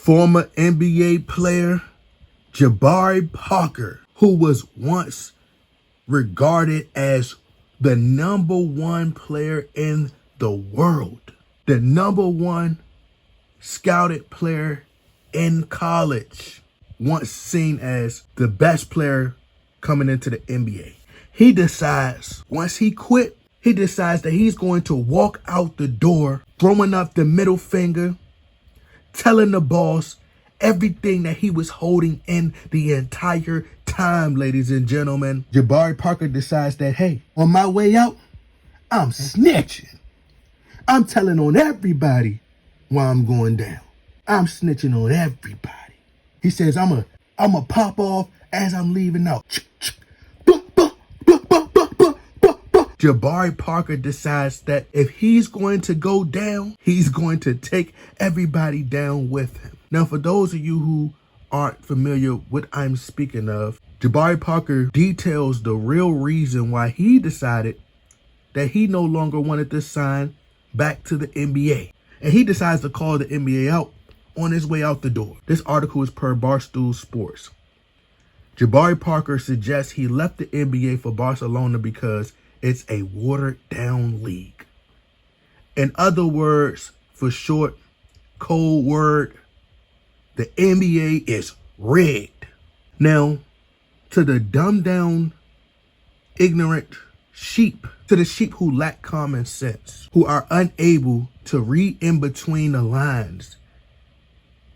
former NBA player Jabari Parker, who was once regarded as the #1 player in the world, the #1 scouted player in college, once seen as the best player coming into the NBA. He decides, once he quit, he decides that he's going to walk out the door, throwing up the middle finger, telling the boss everything that he was holding in the entire time, ladies and gentlemen. Jabari Parker decides that, hey, on my way out, I'm snitching. I'm telling on everybody why I'm going down. I'm snitching on everybody. He says, I'm a pop off as I'm leaving out. Jabari Parker decides that if he's going to go down, he's going to take everybody down with him. Now, for those of you who aren't familiar with what I'm speaking of, Jabari Parker details the real reason why he decided that he no longer wanted to sign back to the NBA. And he decides to call the NBA out on his way out the door. This article is per Barstool Sports. Jabari Parker suggests he left the NBA for Barcelona because it's a watered-down league. In other words, for short, cold word, the NBA is rigged. Now, to the dumbed-down, ignorant sheep, to the sheep who lack common sense, who are unable to read in between the lines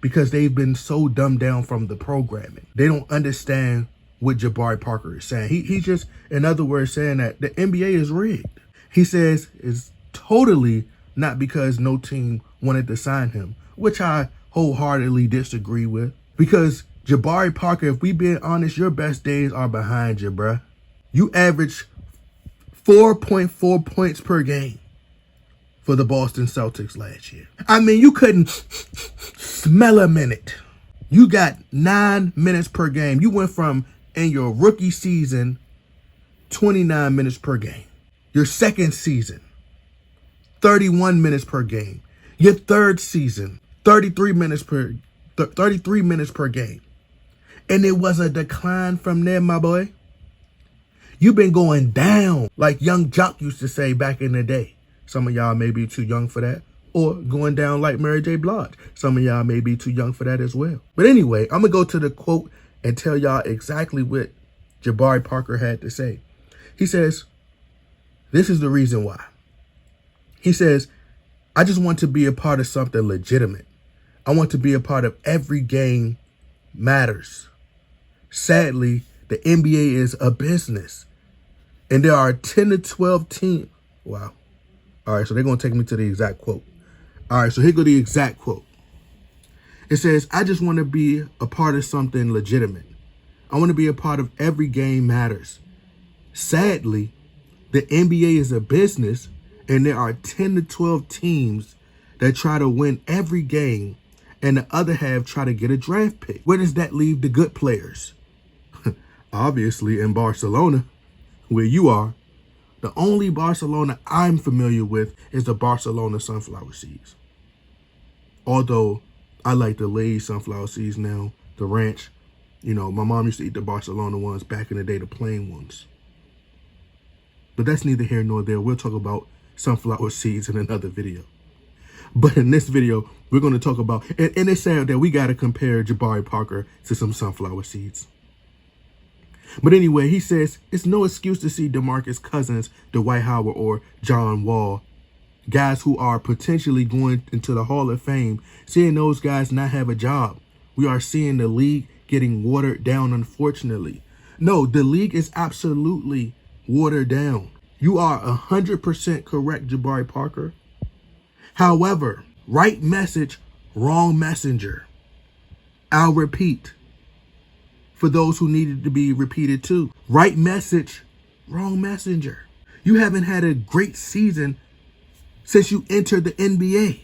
because they've been so dumbed down from the programming. They don't understand what Jabari Parker is saying. He's just, in other words, saying that the NBA is rigged. He says it's totally not because no team wanted to sign him, which I wholeheartedly disagree with. Because Jabari Parker, if we being honest, your best days are behind you, bruh. You average 4.4 points per game for the Boston Celtics last year. I mean, you couldn't smell a minute. You got 9 minutes per game. You went from, in your rookie season, 29 minutes per game. Your second season, 31 minutes per game. Your third season, 33 minutes per game. And it was a decline from there, my boy. You've been going down, like Young Jock used to say back in the day. Some of y'all may be too young for that. Or going down like Mary J. Blige. Some of y'all may be too young for that as well. But anyway, I'm going to go to the quote and tell y'all exactly what Jabari Parker had to say. He says, this is the reason why. He says, I just want to be a part of something legitimate. I want to be a part of every game matters. Sadly, the NBA is a business. And there are 10 to 12 teams. Wow. All right, so they're going to take me to the exact quote. All right, so here go the exact quote. It says, I just want to be a part of something legitimate. I want to be a part of every game matters. Sadly, the NBA is a business, and there are 10 to 12 teams that try to win every game, and the other half try to get a draft pick. Where does that leave the good players? Obviously in Barcelona, where you are. The only Barcelona I'm familiar with is the Barcelona sunflower seeds. Although I like the Lay's sunflower seeds now, the ranch. You know, my mom used to eat the Barcelona ones back in the day, the plain ones. But that's neither here nor there. We'll talk about sunflower seeds in another video. But in this video, we're going to talk about, and it's sad that we got to compare Jabari Parker to some sunflower seeds. But anyway, he says, it's no excuse to see DeMarcus Cousins, Dwight Howard, or John Wall, guys who are potentially going into the Hall of Fame, seeing those guys not have a job. We are seeing the league getting watered down, unfortunately. No, the league is absolutely watered down. You are 100% correct, Jabari Parker. However, right message, wrong messenger. I'll repeat. For those who needed to be repeated too. Right message, wrong messenger. You haven't had a great season since you entered the NBA.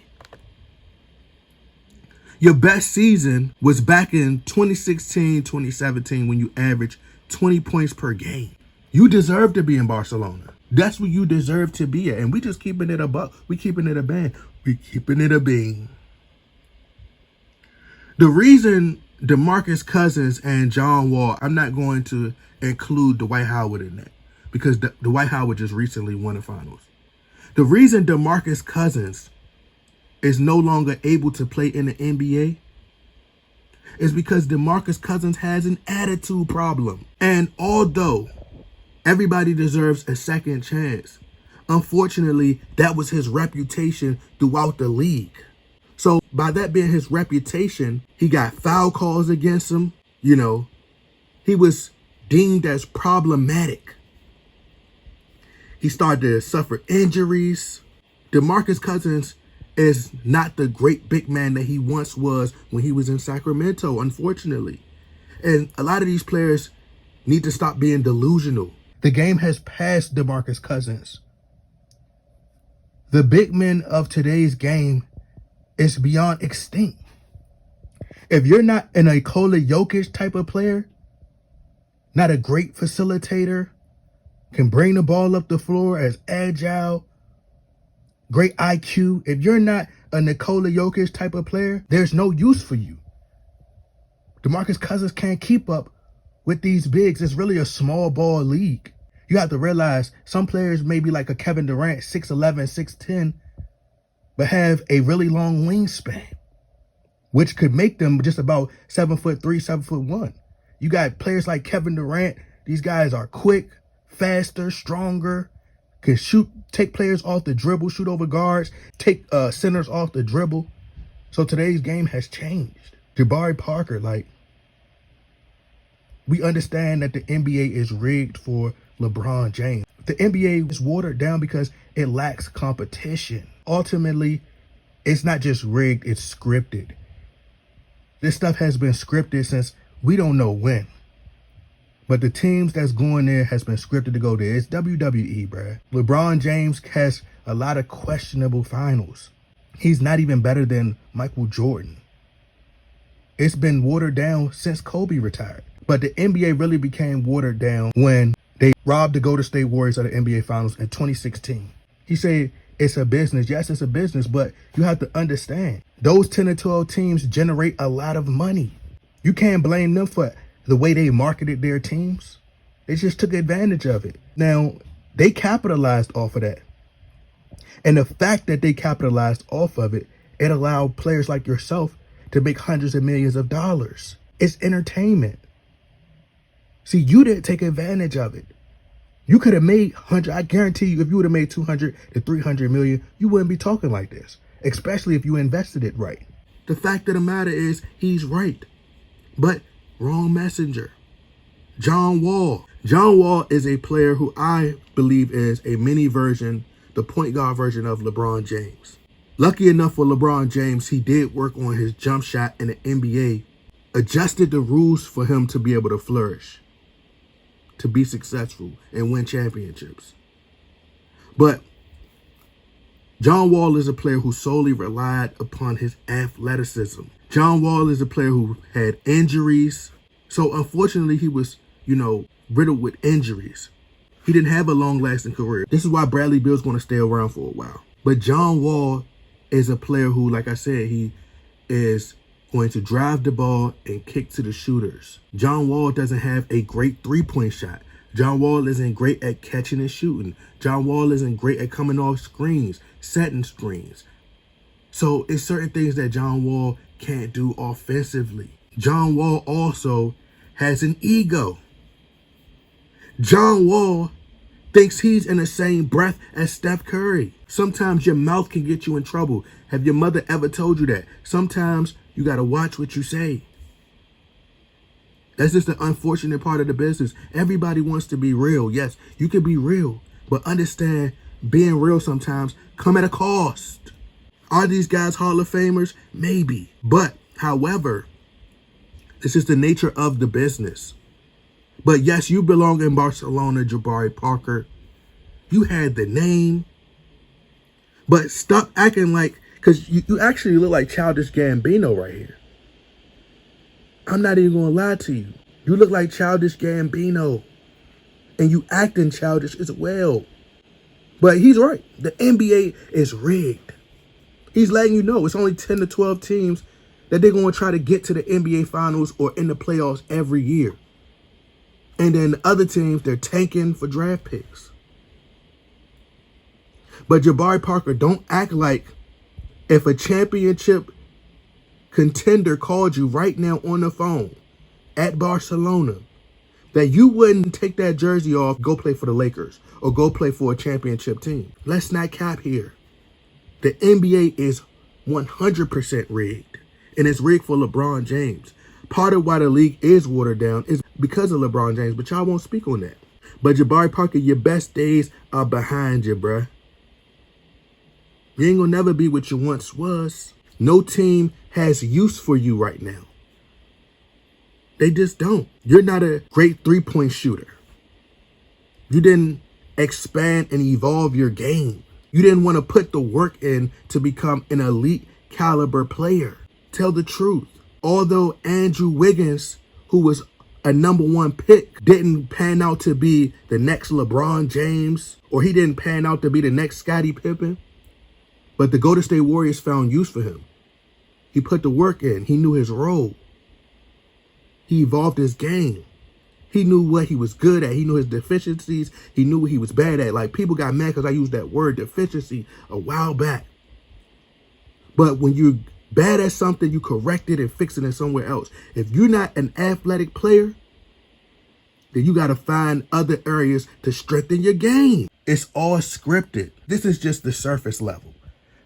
Your best season was back in 2016, 2017 when you averaged 20 points per game. You deserve to be in Barcelona. That's where you deserve to be at. And we just keeping it a buck. We keeping it a band. We keeping it a bean. The reason DeMarcus Cousins and John Wall, I'm not going to include Dwight Howard in that because Dwight Howard just recently won the finals. The reason DeMarcus Cousins is no longer able to play in the NBA is because DeMarcus Cousins has an attitude problem. And although everybody deserves a second chance, unfortunately, that was his reputation throughout the league. So by that being his reputation, he got foul calls against him. You know, he was deemed as problematic. He started to suffer injuries. DeMarcus Cousins is not the great big man that he once was when he was in Sacramento, unfortunately. And a lot of these players need to stop being delusional. The game has passed DeMarcus Cousins. The big men of today's game is beyond extinct. If you're not an Nikola Jokic type of player, not a great facilitator, can bring the ball up the floor, as agile, great IQ. If you're not a Nikola Jokic type of player, there's no use for you. DeMarcus Cousins can't keep up with these bigs. It's really a small ball league. You have to realize some players may be like a Kevin Durant, 6'11", 6'10", but have a really long wingspan, which could make them just about 7'3", 7'1". You got players like Kevin Durant. These guys are quick, faster, stronger, can shoot, take players off the dribble, shoot over guards, take centers off the dribble. So today's game has changed. Jabari Parker, like, we understand that the NBA is rigged for LeBron James. The NBA is watered down because it lacks competition. Ultimately, it's not just rigged, it's scripted. This stuff has been scripted since we don't know when. But the teams that's going there has been scripted to go there. It's WWE, bruh. LeBron James has a lot of questionable finals. He's not even better than Michael Jordan. It's been watered down since Kobe retired. But the NBA really became watered down when they robbed the Golden State Warriors of the NBA Finals in 2016. He said it's a business. Yes, it's a business, but you have to understand, those 10 or 12 teams generate a lot of money. You can't blame them for the way they marketed their teams. They just took advantage of it. Now, they capitalized off of that. And the fact that they capitalized off of it, it allowed players like yourself to make hundreds of millions of dollars. It's entertainment. See, you didn't take advantage of it. You could have made 100. I guarantee you, if you would have made 200 to 300 million, you wouldn't be talking like this, especially if you invested it right. The fact of the matter is, he's right, but wrong messenger. John Wall. John Wall is a player who I believe is a mini version, the point guard version of LeBron James. Lucky enough for LeBron James, he did work on his jump shot in the NBA, adjusted the rules for him to be able to flourish, to be successful and win championships. But John Wall is a player who solely relied upon his athleticism. John Wall is a player who had injuries. So unfortunately, he was, riddled with injuries. He didn't have a long-lasting career. This is why Bradley Beal's going to stay around for a while. But John Wall is a player who, like I said, he is going to drive the ball and kick to the shooters. John Wall doesn't have a great three-point shot. John Wall isn't great at catching and shooting. John Wall isn't great at coming off screens, setting screens. So it's certain things that John Wall can't do offensively. John Wall also has an ego. John Wall thinks he's in the same breath as Steph Curry. Sometimes your mouth can get you in trouble. Have your mother ever told you that? Sometimes you got to watch what you say. That's just the unfortunate part of the business. Everybody wants to be real. Yes, you can be real, but understand being real sometimes come at a cost. Are these guys Hall of Famers? Maybe. But, however, this is the nature of the business. But yes, you belong in Barcelona, Jabari Parker. You had the name. But stop acting like, because you actually look like Childish Gambino right here. I'm not even going to lie to you. You look like Childish Gambino. And you acting childish as well. But he's right. The NBA is rigged. He's letting you know it's only 10 to 12 teams that they're going to try to get to the NBA Finals or in the playoffs every year. And then other teams, they're tanking for draft picks. But Jabari Parker, don't act like if a championship contender called you right now on the phone at Barcelona, that you wouldn't take that jersey off, go play for the Lakers, or go play for a championship team. Let's not cap here. The NBA is 100% rigged, and it's rigged for LeBron James. Part of why the league is watered down is because of LeBron James, but y'all won't speak on that. But Jabari Parker, your best days are behind you, bruh. You ain't gonna never be what you once was. No team has use for you right now. They just don't. You're not a great three-point shooter. You didn't expand and evolve your game. You didn't want to put the work in to become an elite caliber player. Tell the truth. Although Andrew Wiggins, who was a #1 pick, didn't pan out to be the next LeBron James, or he didn't pan out to be the next Scottie Pippen, but the Golden State Warriors found use for him. He put the work in. He knew his role. He evolved his game. He knew what he was good at. He knew his deficiencies. He knew what he was bad at. Like, people got mad because I used that word deficiency a while back. But when you're bad at something, you correct it and fix it in somewhere else. If you're not an athletic player, then you got to find other areas to strengthen your game. It's all scripted. This is just the surface level.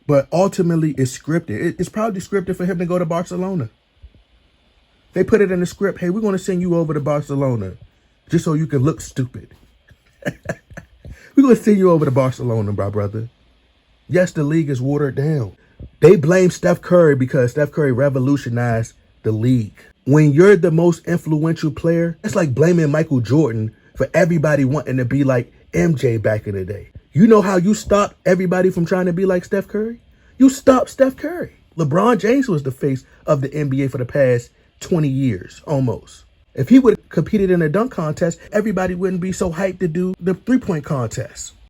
But ultimately, it's scripted. It's probably scripted for him to go to Barcelona. They put it in the script, hey, we're going to send you over to Barcelona just so you can look stupid. We're going to send you over to Barcelona, my brother. Yes, the league is watered down. They blame Steph Curry because Steph Curry revolutionized the league. When you're the most influential player, it's like blaming Michael Jordan for everybody wanting to be like MJ back in the day. You know how you stopped everybody from trying to be like Steph Curry? You stopped Steph Curry. LeBron James was the face of the NBA for the past 20 years, almost. If he would have competed in a dunk contest, everybody wouldn't be so hyped to do the three-point contest.